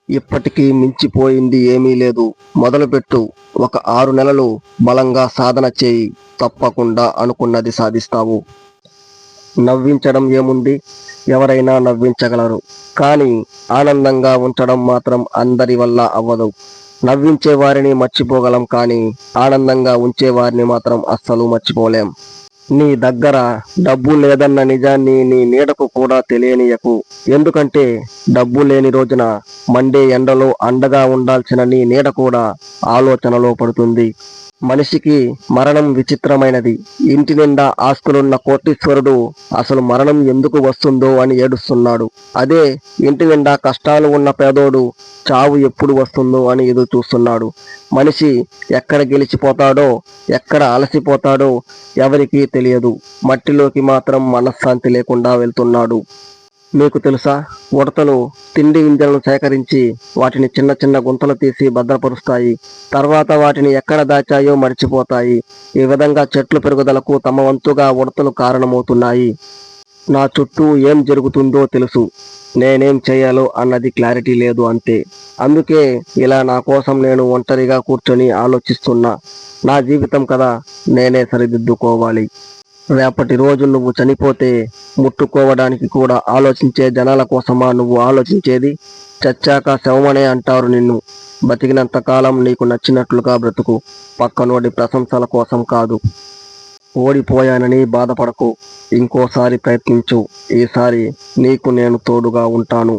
ఇప్పటికీ మించిపోయింది ఏమీ లేదు. మొదలుపెట్టు. ఒక 6 నెలలు బలంగా సాధన చేయి. తప్పకుండా అనుకున్నది సాధిస్తావు. నవ్వించడం ఏముంది? ఎవరైనా నవ్వించగలరు. కానీ ఆనందంగా ఉంచడం మాత్రం అందరి వల్ల అవ్వదు. నవ్వించే వారిని మర్చిపోగలం, కానీ ఆనందంగా ఉంచే వారిని మాత్రం అస్సలు మర్చిపోలేం. నీ దగ్గర డబ్బు లేదన్న నిజాన్ని నీ నీడకు కూడా తెలియనీయకు. ఎందుకంటే డబ్బు లేని రోజున మండే ఎండలో అండగా ఉండాల్సిన నీ నీడ కూడా ఆలోచనలో పడుతుంది. మనిషికి మరణం విచిత్రమైనది. ఇంటి నిండా ఆస్తులున్న కోటీశ్వరుడు అసలు మరణం ఎందుకు వస్తుందో అని ఏడుస్తున్నాడు. అదే ఇంటి నిండా కష్టాలు ఉన్న పేదోడు చావు ఎప్పుడు వస్తుందో అని ఎదురు చూస్తున్నాడు. మనిషి ఎక్కడ గెలిచిపోతాడో, ఎక్కడ అలసిపోతాడో ఎవరికీ తెలియదు. మట్టిలోకి మాత్రం మనశ్శాంతి లేకుండా వెళ్తున్నాడు. మీకు తెలుసా, ఉడతలు తిండి గింజలను సేకరించి వాటిని చిన్న చిన్న గుంతలు తీసి భద్రపరుస్తాయి. తర్వాత వాటిని ఎక్కడ దాచాయో మర్చిపోతాయి. ఈ విధంగా చెట్లు పెరుగుదలకు తమ వంతుగా ఉడతలు కారణమవుతున్నాయి. నా చుట్టూ ఏం జరుగుతుందో తెలుసు, నేనేం చేయాలో అన్నది క్లారిటీ లేదు అంతే. అందుకే ఇలా నా కోసం నేను ఒంటరిగా కూర్చొని ఆలోచిస్తున్నా. నా జీవితం కదా, నేనే సరిదిద్దుకోవాలి. రేపటి రోజు నువ్వు చనిపోతే ముట్టుకోవడానికి కూడా ఆలోచించే జనాల కోసమా నువ్వు ఆలోచించేది? చచ్చాక శవమనే అంటారు నిన్ను. బతికినంత కాలం నీకు నచ్చినట్లుగా బ్రతుకు. పక్కనోడి ప్రశంసల కోసం కాదు. ఓడిపోయానని బాధపడకు. ఇంకోసారి ప్రయత్నించు. ఈసారి నీకు నేను తోడుగా ఉంటాను.